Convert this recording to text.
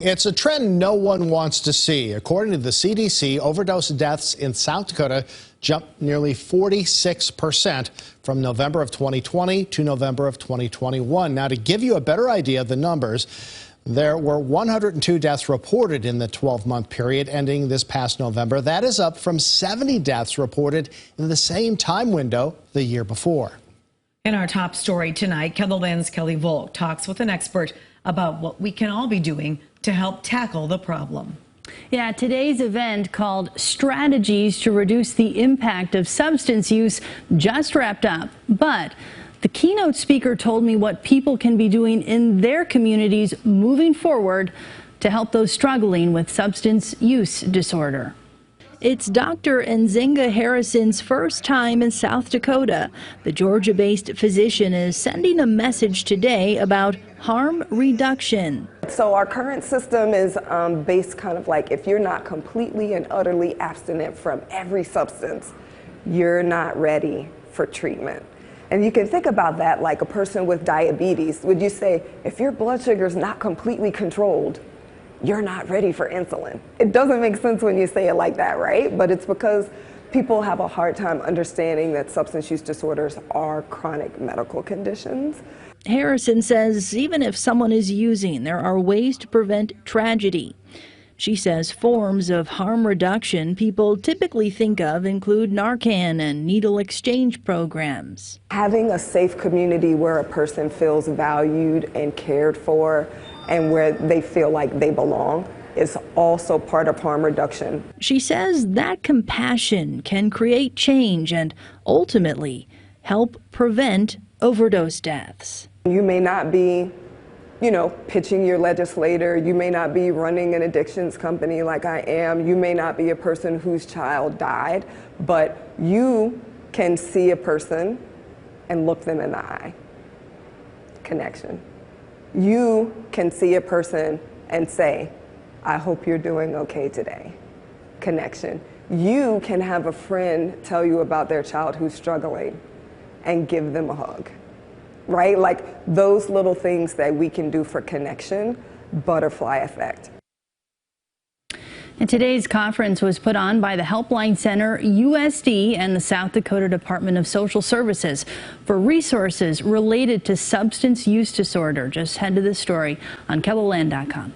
It's a trend no one wants to see. According to the CDC, overdose deaths in South Dakota jumped nearly 46% from November of 2020 to November of 2021. Now, to give you a better idea of the numbers, there were 102 deaths reported in the 12-month period ending this past November. That is up from 70 deaths reported in the same time window the year before. In our top story tonight, KELOLAND's Kelly Volk talks with an expert about what we can all be doing to help tackle the problem. Yeah, today's event called Strategies to Reduce the Impact of Substance Use just wrapped up. But the keynote speaker told me what people can be doing in their communities moving forward to help those struggling with substance use disorder. It's Dr. Nzinga Harrison's first time in South Dakota. The Georgia-based physician is sending a message today about harm reduction. So our current system is based kind of like if you're not completely and utterly abstinent from every substance, you're not ready for treatment. And you can think about that like a person with diabetes. Would you say if your blood sugar is not completely controlled, you're not ready for insulin? It doesn't make sense when you say it like that, right? But it's because people have a hard time understanding that substance use disorders are chronic medical conditions. Harrison says even if someone is using, there are ways to prevent tragedy. She says forms of harm reduction people typically think of include Narcan and needle exchange programs. Having a safe community where a person feels valued and cared for and where they feel like they belong is also part of harm reduction. She says that compassion can create change and ultimately help prevent overdose deaths. You may not be, pitching your legislator. You may not be running an addictions company like I am. You may not be a person whose child died, but you can see a person and look them in the eye. Connection. You can see a person and say, I hope you're doing okay today. Connection. You can have a friend tell you about their child who's struggling and give them a hug, right? Like those little things that we can do for connection, butterfly effect. And today's conference was put on by the Helpline Center, USD, and the South Dakota Department of Social Services. For resources related to substance use disorder, just head to this story on KELOLAND.com.